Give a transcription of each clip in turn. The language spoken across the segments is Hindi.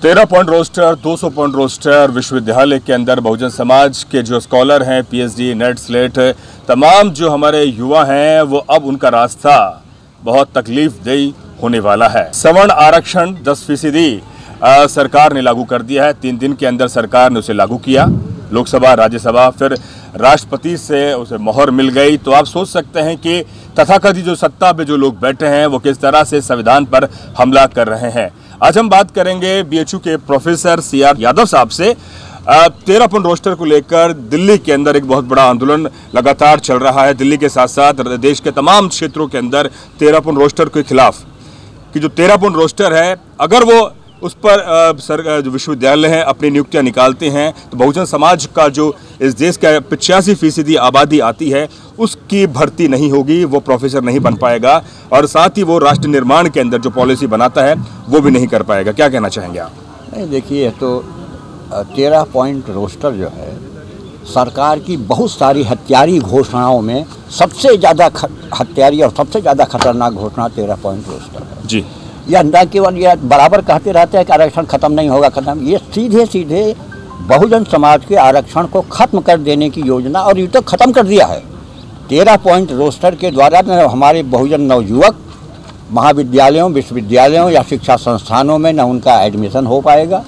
13 पॉइंट रोस्टर, 200 पॉइंट रोस्टर, विश्वविद्यालय के अंदर बहुजन समाज के जो स्कॉलर हैं, पीएचडी, नेट, स्लेट, तमाम जो हमारे युवा हैं, वो अब उनका रास्ता बहुत तकलीफदेह होने वाला है। सवर्ण आरक्षण 10% सरकार ने लागू कर दिया है। 3 दिन के अंदर सरकार ने उसे लागू किया। लोकसभा, राज्यसभा, फिर राष्ट्रपति से उसे मोहर मिल गई। तो आप सोच सकते हैं कि तथाकथित जो सत्ता पे जो लोग बैठे हैं वो किस तरह से संविधान पर हमला कर रहे हैं। आज हम बात करेंगे बीएचयू के प्रोफेसर सीआर यादव साहब से। 13 पॉइंट रोस्टर को लेकर दिल्ली के अंदर एक बहुत बड़ा आंदोलन लगातार चल रहा है। दिल्ली के साथ साथ देश के तमाम क्षेत्रों के अंदर 13 पॉइंट रोस्टर के खिलाफ कि जो 13 पॉइंट रोस्टर है, अगर वो उस पर जो विश्वविद्यालय हैं अपनी नियुक्तियां निकालते हैं तो बहुजन समाज का जो इस देश का 85% आबादी आती है उसकी भर्ती नहीं होगी, वो प्रोफेसर नहीं बन पाएगा और साथ ही वो राष्ट्र निर्माण के अंदर जो पॉलिसी बनाता है वो भी नहीं कर पाएगा। क्या कहना चाहेंगे आप? नहीं, देखिए, तो 13 पॉइंट रोस्टर जो है सरकार की बहुत सारी हत्यारी घोषणाओं में सबसे ज़्यादा हत्यारी और सबसे ज़्यादा खतरनाक घोषणा 13 पॉइंट रोस्टर है जी। यह न केवल यह बराबर कहते रहते हैं कि आरक्षण खत्म नहीं होगा, खत्म, ये सीधे सीधे बहुजन समाज के आरक्षण को खत्म कर देने की योजना, और ये तो खत्म कर दिया है। 13 पॉइंट रोस्टर के द्वारा न हमारे बहुजन नवयुवक महाविद्यालयों, विश्वविद्यालयों या शिक्षा संस्थानों में न उनका एडमिशन हो पाएगा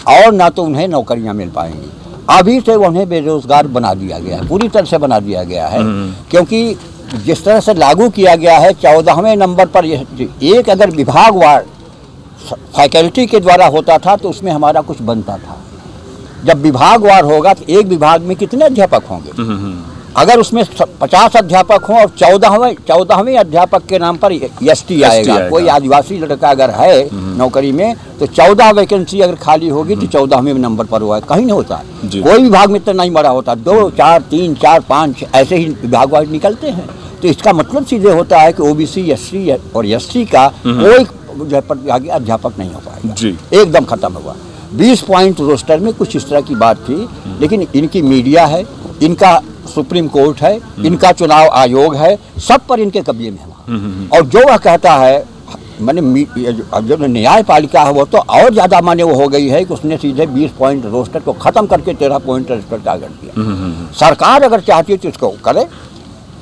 और न तो उन्हें नौकरियां मिल पाएंगी। अभी से उन्हें बेरोजगार बना दिया गया है, पूरी तरह से बना दिया गया है, क्योंकि जिस तरह से लागू किया गया है 14वें नंबर पर एक अगर विभागवार फैकल्टी के द्वारा होता था तो उसमें हमारा कुछ बनता था। जब विभागवार होगा तो एक विभाग में कितने अध्यापक होंगे? अगर उसमें 50 अध्यापक हों और 14वें अध्यापक के नाम पर एसटी आएगा। कोई आदिवासी लड़का अगर है नौकरी में तो 14 वैकेंसी अगर खाली होगी तो 14वें नंबर पर हुआ है, कहीं नहीं होता। कोई विभाग में तो नहीं मरा होता, 2, 4, 3, 4, 5 ऐसे ही विभागवार निकलते हैं। तो इसका मतलब सीधे होता है कि ओबीसी, एससी और एसटी का कोई आगे अध्यापक नहीं हो पाएगा, एकदम खत्म हुआ। 20 पॉइंट रोस्टर में कुछ इस तरह की बात थी, लेकिन इनकी मीडिया है, इनका सुप्रीम कोर्ट है, इनका चुनाव आयोग है, सब पर इनके कब्जे में है। और जो वह कहता है, मैंने जो न्यायपालिका है वो तो और ज़्यादा माने वो हो गई है कि उसने सीधे 20 पॉइंट रोस्टर को ख़त्म करके 13 पॉइंट रोस्टर का कर दिया। सरकार अगर चाहती है तो इसको करे।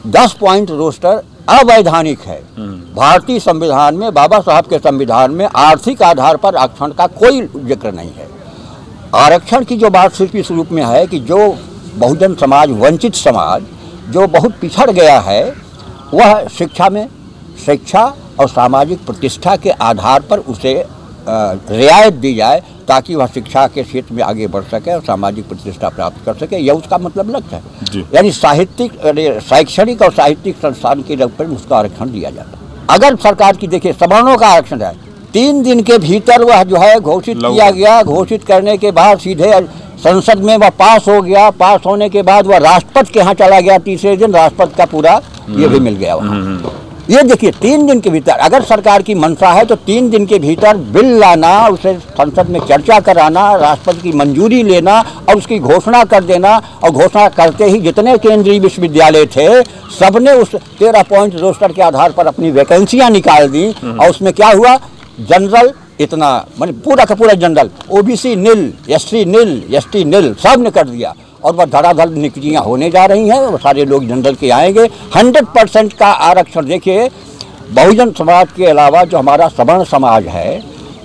10 पॉइंट रोस्टर अवैधानिक है। भारतीय संविधान में, बाबा साहब के संविधान में आर्थिक आधार पर आरक्षण का कोई जिक्र नहीं है। आरक्षण की जो बात सिर्फ इस रूप में है कि जो बहुजन समाज, वंचित समाज जो बहुत पिछड़ गया है, वह शिक्षा में, शिक्षा और सामाजिक प्रतिष्ठा के आधार पर उसे रियायत दी जाए ताकि वह शिक्षा के क्षेत्र में आगे बढ़ सके और सामाजिक प्रतिष्ठा प्राप्त कर सके। यह उसका मतलब लक्ष्य है। यानी शैक्षणिक और साहित्यिक संस्थान के रूप में उसका आरक्षण दिया जाता है। अगर सरकार की देखिए सवर्णों का आरक्षण है, 3 दिन के भीतर वह जो है घोषित किया गया। घोषित करने के बाद सीधे संसद में वह पास हो गया। पास होने के बाद वह राष्ट्रपति के यहाँ चला गया। तीसरे दिन राष्ट्रपति का पूरा ये भी मिल गया वहाँ। ये देखिए 3 दिन के भीतर अगर सरकार की मंशा है तो 3 दिन के भीतर बिल लाना, उसे संसद में चर्चा कराना, राष्ट्रपति की मंजूरी लेना और उसकी घोषणा कर देना। और घोषणा करते ही जितने केंद्रीय विश्वविद्यालय थे सबने उस 13 पॉइंट रोस्टर के आधार पर अपनी वैकेंसियाँ निकाल दी। और उसमें क्या हुआ, जनरल इतना, मतलब पूरा का पूरा जनरल, ओबीसी निल, एससी निल, एसटी निल, सब ने कर दिया। और वह धड़ाधड़ नियुक्तियाँ होने जा रही हैं, वो सारे लोग जनरल के आएंगे। 100% का आरक्षण। देखिए, बहुजन समाज के अलावा जो हमारा सवर्ण समाज है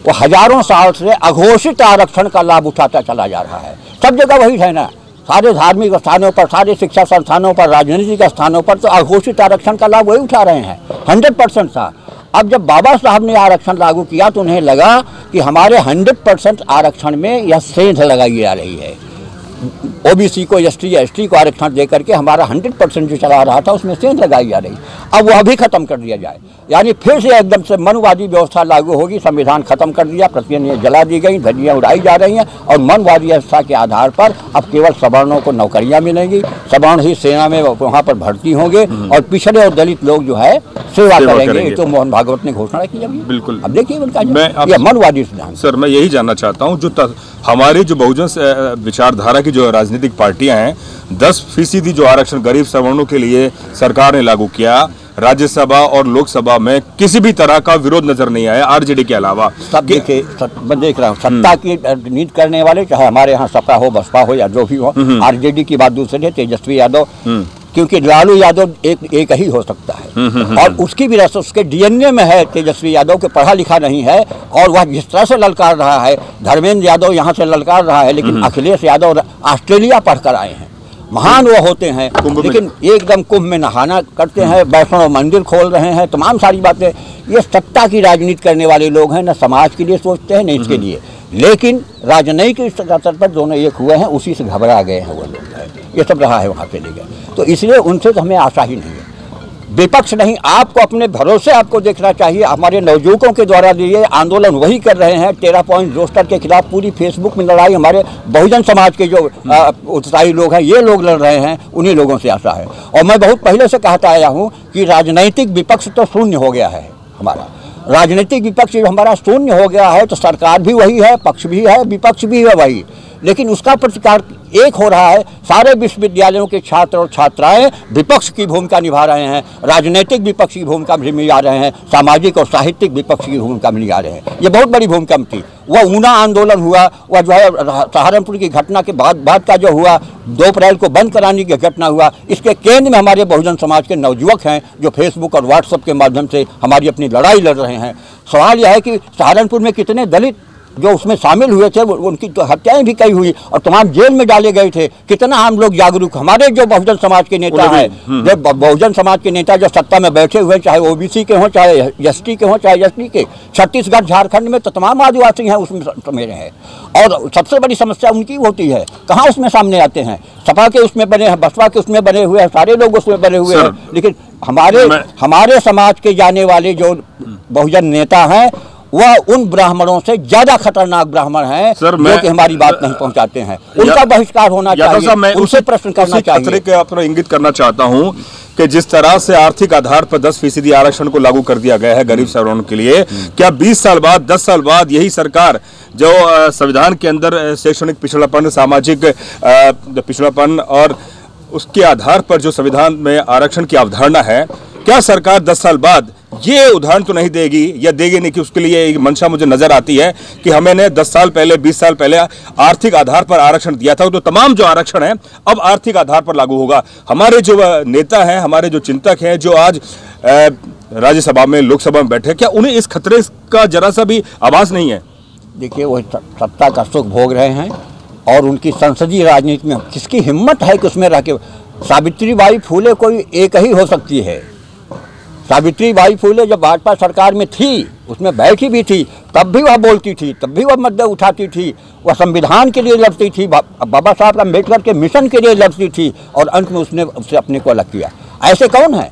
वो हजारों साल से अघोषित आरक्षण का लाभ उठाता चला जा रहा है। सब जगह वही है ना, सारे धार्मिक स्थानों पर, सारे शिक्षा संस्थानों पर, राजनीतिक स्थानों पर तो अघोषित आरक्षण का लाभ वही उठा रहे हैं। 100% था। अब जब बाबा साहब ने आरक्षण लागू किया तो उन्हें लगा कि हमारे 100% आरक्षण में यह सेंध लगाई जा रही है। ओबीसी को, एसटी, एसटी को आरक्षण दे करके हमारा 100% जो चला रहा था उसमें सेंध लगाई जा रही। अब वह भी खत्म कर दिया जाए, यानी फिर से एकदम से मनवादी व्यवस्था लागू होगी। संविधान खत्म कर दिया, प्रतियां जला दी गई, धज्जियां उड़ाई जा रही हैं और मनवादी व्यवस्था के आधार पर अब केवल सवर्णों को नौकरियां मिलेंगी। सवर्ण ही सेना में वहाँ पर भर्ती होंगे और पिछड़े और दलित लोग जो है सेवा करेंगे। ये तो मोहन भागवत ने घोषणा की अभी। बिल्कुल। अब देखिए उनका मनवादी सिद्धांत। सर, मैं यही जानना चाहता हूँ, जो हमारी जो बहुजन विचारधारा की जो राजनीतिक पार्टियां हैं, 10% जो आरक्षण गरीब सवर्णों के लिए सरकार ने लागू किया, राज्यसभा और लोकसभा में किसी भी तरह का विरोध नजर नहीं आया आरजेडी के अलावा। सब देखिए, मैं देख रहा हूँ सत्ता की नीति करने वाले, चाहे हमारे यहाँ सपा हो, बसपा हो या जो भी हो, आरजेडी की बात दूसरी है, तेजस्वी यादव, क्योंकि लालू यादव एक ही हो सकता है और उसकी भी रस उसके डीएनए में है। तेजस्वी यादव के पढ़ा लिखा नहीं है और वह जिस तरह से ललकार रहा है, धर्मेंद्र यादव यहाँ से ललकार रहा है, लेकिन अखिलेश यादव ऑस्ट्रेलिया पढ़कर आए हैं, महान वो होते हैं, लेकिन एकदम कुंभ में नहाना करते हैं, वैष्णव मंदिर खोल रहे हैं, तमाम सारी बातें। ये सत्ता की राजनीति करने वाले लोग हैं, न समाज के लिए सोचते हैं न इसके लिए, लेकिन राजनयिक स्तर पर दोनों एक हुए हैं, उसी से घबरा गए हैं वो लोग, ये सब रहा है वहाँ से ले गए। तो इसलिए उनसे तो हमें आशा ही नहीं है। विपक्ष नहीं, आपको अपने भरोसे आपको देखना चाहिए। हमारे नवयुवकों के द्वारा ये आंदोलन वही कर रहे हैं, 13 पॉइंट रोस्टर के खिलाफ पूरी फेसबुक में लड़ाई हमारे बहुजन समाज के जो उत्साही लोग हैं, ये लोग लड़ रहे हैं, उन्हीं लोगों से आशा है। और मैं बहुत पहले से कहता आया हूँ कि राजनैतिक विपक्ष तो शून्य हो गया है हमारा, राजनीतिक विपक्ष हमारा शून्य हो गया है, तो सरकार भी वही है, पक्ष भी है, विपक्ष भी है वही, लेकिन उसका प्रतिकार एक हो रहा है। सारे विश्वविद्यालयों के छात्र और छात्राएं विपक्ष की भूमिका निभा रहे हैं, राजनीतिक विपक्ष की भूमिका भी निभा रहे हैं, सामाजिक और साहित्यिक विपक्ष की भूमिका भी निभा रहे हैं। ये बहुत बड़ी भूमिका थी। वह ऊना आंदोलन हुआ, वह जो है सहारनपुर की घटना के बाद का जो हुआ, 2 अप्रैल को बंद कराने की घटना हुआ, इसके केंद्र में हमारे बहुजन समाज के नवयुवक हैं जो फेसबुक और व्हाट्सएप के माध्यम से हमारी अपनी लड़ाई लड़ रहे हैं। सवाल यह है कि सहारनपुर में कितने दलित जो उसमें शामिल हुए थे, उनकी तो हत्याएं भी कई हुई और तमाम जेल में डाले गए थे। कितना हम लोग जागरूक, हमारे जो बहुजन समाज के नेता हैं, जो बहुजन समाज के नेता जो सत्ता में बैठे हुए, चाहे ओबीसी के हों, चाहे एसटी के हों, चाहे एसटी के, छत्तीसगढ़ झारखंड में तो तमाम आदिवासी हैं उसमें मेरे हैं। और सबसे बड़ी समस्या उनकी होती है, कहाँ उसमें सामने आते हैं। सपा के उसमें बने हैं, बसपा के उसमें बने हुए हैं, सारे लोग उसमें बने हुए हैं, लेकिन हमारे समाज के जाने वाले जो बहुजन नेता हैं वह उन ब्राह्मणों से ज्यादा खतरनाक ब्राह्मण हैं जो कि हमारी बात नहीं पहुंचाते हैं। उनका बहिष्कार होना चाहिए, उनसे प्रश्न करना चाहिए। मैं इंगित करना चाहता हूं कि जिस तरह से आर्थिक आधार पर 10% आरक्षण को लागू कर दिया गया है गरीब श्रवण के लिए, क्या 20 साल बाद 10 साल बाद यही सरकार जो संविधान के अंदर शैक्षणिक पिछड़ापन, सामाजिक पिछड़ापन और उसके आधार पर जो संविधान में आरक्षण की अवधारणा है, क्या सरकार 10 साल बाद ये उदाहरण तो नहीं देगी या देगी नहीं कि उसके लिए एक मंशा मुझे नजर आती है कि हमने 10 साल पहले, 20 साल पहले आर्थिक आधार पर आरक्षण दिया था, तो तमाम जो आरक्षण है अब आर्थिक आधार पर लागू होगा। हमारे जो नेता हैं, हमारे जो चिंतक हैं, जो आज राज्यसभा में, लोकसभा में बैठे, क्या उन्हें इस खतरे का जरा सा भी आभास नहीं है? देखिए, वो सत्ता का सुख भोग रहे हैं और उनकी संसदीय राजनीति में किसकी हिम्मत है कि उसमें रह के। सावित्रीबाई फुले कोई एक ही हो सकती है। सावित्रीबाई फुले जब भाजपा सरकार में थी, उसमें बैठी भी थी, तब भी वह बोलती थी, तब भी वह मुद्दे उठाती थी, वह संविधान के लिए लड़ती थी, बाबा साहब अम्बेडकर के मिशन के लिए लड़ती थी और अंत में उसने उससे अपने को अलग किया। ऐसे कौन है?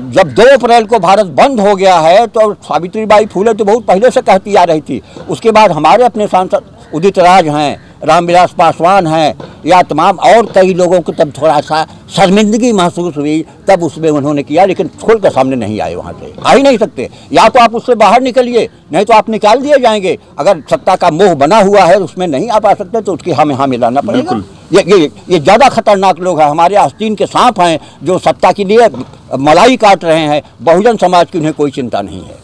जब 2 अप्रैल को भारत बंद हो गया है तो सावित्रीबाई फुले तो बहुत पहले से कहती आ रही थी। उसके बाद हमारे अपने सांसद उदित राज हैं, रामविलास पासवान हैं, या तमाम और कई लोगों को तब थोड़ा सा शर्मिंदगी महसूस हुई, तब उसमें उन्होंने किया, लेकिन खोल कर सामने नहीं आए, वहाँ से आ ही नहीं सकते। या तो आप उससे बाहर निकलिए, नहीं तो आप निकाल दिए जाएंगे। अगर सत्ता का मोह बना हुआ है, उसमें नहीं आ पा सकते तो उसकी हमें हाँ मिलाना पड़ेगा। ये ज़्यादा खतरनाक लोग हैं, हमारे आस्तीन के सांप हैं जो सत्ता के लिए मलाई काट रहे हैं। बहुजन समाज की उन्हें कोई चिंता नहीं है,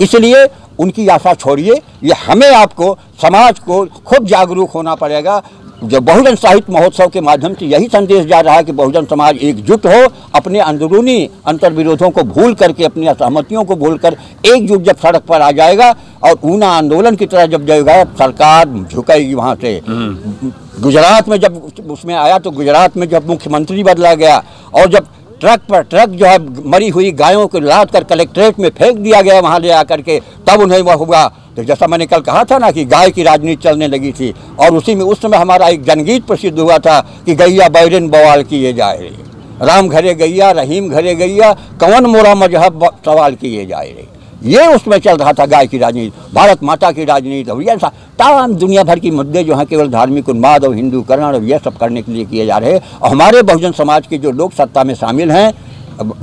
इसलिए उनकी आशा छोड़िए। ये हमें, आपको, समाज को खुद जागरूक होना पड़ेगा। जो बहुजन साहित्य महोत्सव के माध्यम से यही संदेश जा रहा है कि बहुजन समाज एकजुट हो, अपने अंदरूनी अंतर्विरोधों को भूल करके, अपनी असहमतियों को भूल कर एकजुट जब सड़क पर आ जाएगा और ऊना आंदोलन की तरह जब जाएगा, सरकार झुकेगी वहाँ से। गुजरात में जब उसमें आया तो गुजरात में जब मुख्यमंत्री बदला गया और जब ट्रक पर ट्रक जो है मरी हुई गायों को लाद कर कलेक्ट्रेट में फेंक दिया गया वहाँ ले आकर के, तब उन्हें वह हुआ। तो जैसा मैंने कल कहा था ना कि गाय की राजनीति चलने लगी थी, और उसी में उस समय हमारा एक जनगीत प्रसिद्ध हुआ था कि गैया बैरन बवाल किए जाए रे, राम घरे गैया, रहीम घरे गैया, कौन मोरा मजहब सवाल किए जाए रे। ये उसमें चल रहा था, गाय की राजनीति, भारत माता की राजनीति, और ये तमाम दुनिया भर की मुद्दे जो हैं केवल धार्मिक उन्माद और हिंदूकरण और ये सब करने के लिए किए जा रहे हैं। और हमारे बहुजन समाज के जो लोग सत्ता में शामिल हैं,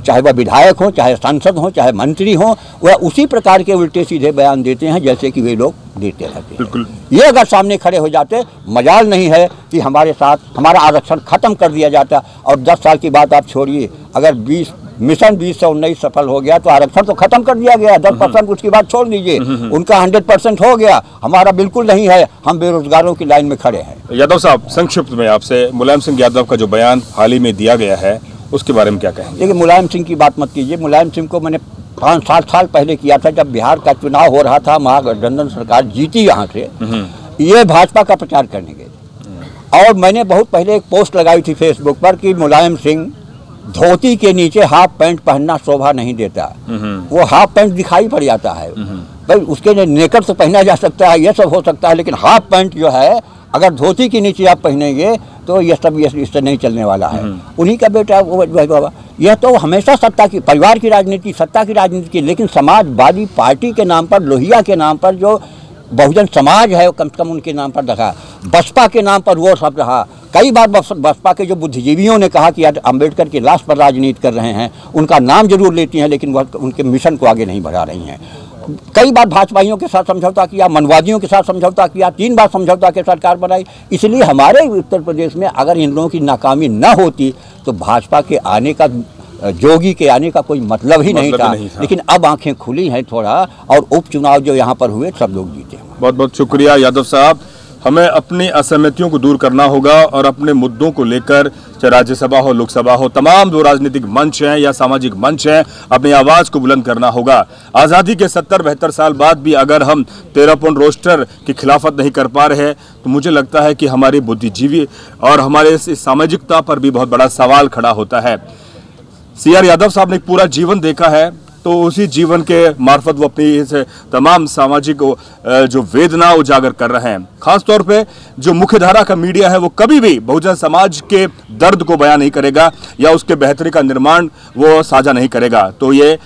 चाहे वह विधायक हो, चाहे सांसद हो, चाहे मंत्री हो, वह उसी प्रकार के उल्टे सीधे बयान देते हैं जैसे कि वे लोग देते रहते हैं। बिल्कुल। ये अगर सामने खड़े हो जाते, मजाल नहीं है कि हमारे साथ हमारा आरक्षण खत्म कर दिया जाता। और 10 साल की बात आप छोड़िए, अगर मिशन 2019 सफल हो गया तो आरक्षण तो खत्म कर दिया गया। 10% उसकी बात छोड़ दीजिए, उनका 100% हो गया, हमारा बिल्कुल नहीं है। हम बेरोजगारों की लाइन में खड़े हैं। यादव साहब, संक्षिप्त में आपसे मुलायम सिंह यादव का जो बयान हाल ही में दिया गया है उसके बारे में क्या कहेंगे? देखिए, मुलायम सिंह की बात मत कीजिए। मुलायम सिंह को मैंने 5-7 साल पहले किया था, जब बिहार का चुनाव हो रहा था, महागठबंधन सरकार जीती यहाँ से, ये भाजपा का प्रचार करने गए। और मैंने बहुत पहले एक पोस्ट लगाई थी फेसबुक पर कि मुलायम सिंह धोती के नीचे हाफ पैंट पहनना शोभा नहीं देता, वो हाफ पैंट दिखाई पड़ जाता है। भाई उसके नेकर तो पहना जा सकता है, ये सब हो सकता है, लेकिन हाफ पैंट जो है अगर धोती के नीचे आप पहनेंगे तो ये सब इससे नहीं चलने वाला है। उन्हीं का बेटा बाबा, यह तो हमेशा सत्ता की, परिवार की राजनीति, सत्ता की राजनीति की, लेकिन समाजवादी पार्टी के नाम पर, लोहिया के नाम पर जो बहुजन समाज है, कम से कम उनके नाम पर रखा। बसपा के नाम पर वो सब रहा। कई बार बसपा के जो बुद्धिजीवियों ने कहा कि अम्बेडकर की लाश पर राजनीति कर रहे हैं, उनका नाम जरूर लेती हैं, लेकिन वह उनके मिशन को आगे नहीं बढ़ा रही हैं। कई बार भाजपाइयों के साथ समझौता किया, मनवादियों के साथ समझौता किया, 3 बार समझौता के सरकार बनाई। इसलिए हमारे उत्तर प्रदेश में अगर इन लोगों की नाकामी न होती तो भाजपा के आने का, जोगी के आने का कोई मतलब ही नहीं था। लेकिन अब आंखें खुली हैं थोड़ा, और उपचुनाव जो यहाँ पर हुए सब लोग जीते। बहुत बहुत शुक्रिया यादव साहब। हमें अपनी असहमतियों को दूर करना होगा और अपने मुद्दों को लेकर, चाहे राज्यसभा हो, लोकसभा हो, तमाम जो राजनीतिक मंच हैं या सामाजिक मंच हैं, अपनी आवाज को बुलंद करना होगा। आज़ादी के 70-72 साल बाद भी अगर हम 13 पॉइंट रोस्टर की खिलाफत नहीं कर पा रहे हैं तो मुझे लगता है कि हमारी बुद्धिजीवी और हमारे इस सामाजिकता पर भी बहुत बड़ा सवाल खड़ा होता है। CR यादव साहब ने एक पूरा जीवन देखा है, तो उसी जीवन के मार्फत वो अपनी इस तमाम सामाजिक जो वेदना उजागर कर रहे हैं। खासतौर पे जो मुख्यधारा का मीडिया है वो कभी भी बहुजन समाज के दर्द को बयान नहीं करेगा या उसके बेहतरी का निर्माण वो साझा नहीं करेगा। तो ये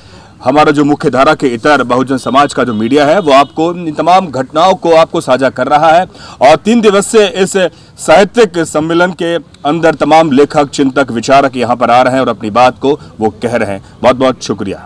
हमारा जो मुख्यधारा के इतर बहुजन समाज का जो मीडिया है वो आपको इन तमाम घटनाओं को आपको साझा कर रहा है। और 3 दिवसीय इस साहित्यिक सम्मेलन के अंदर तमाम लेखक, चिंतक, विचारक यहाँ पर आ रहे हैं और अपनी बात को वो कह रहे हैं। बहुत बहुत शुक्रिया।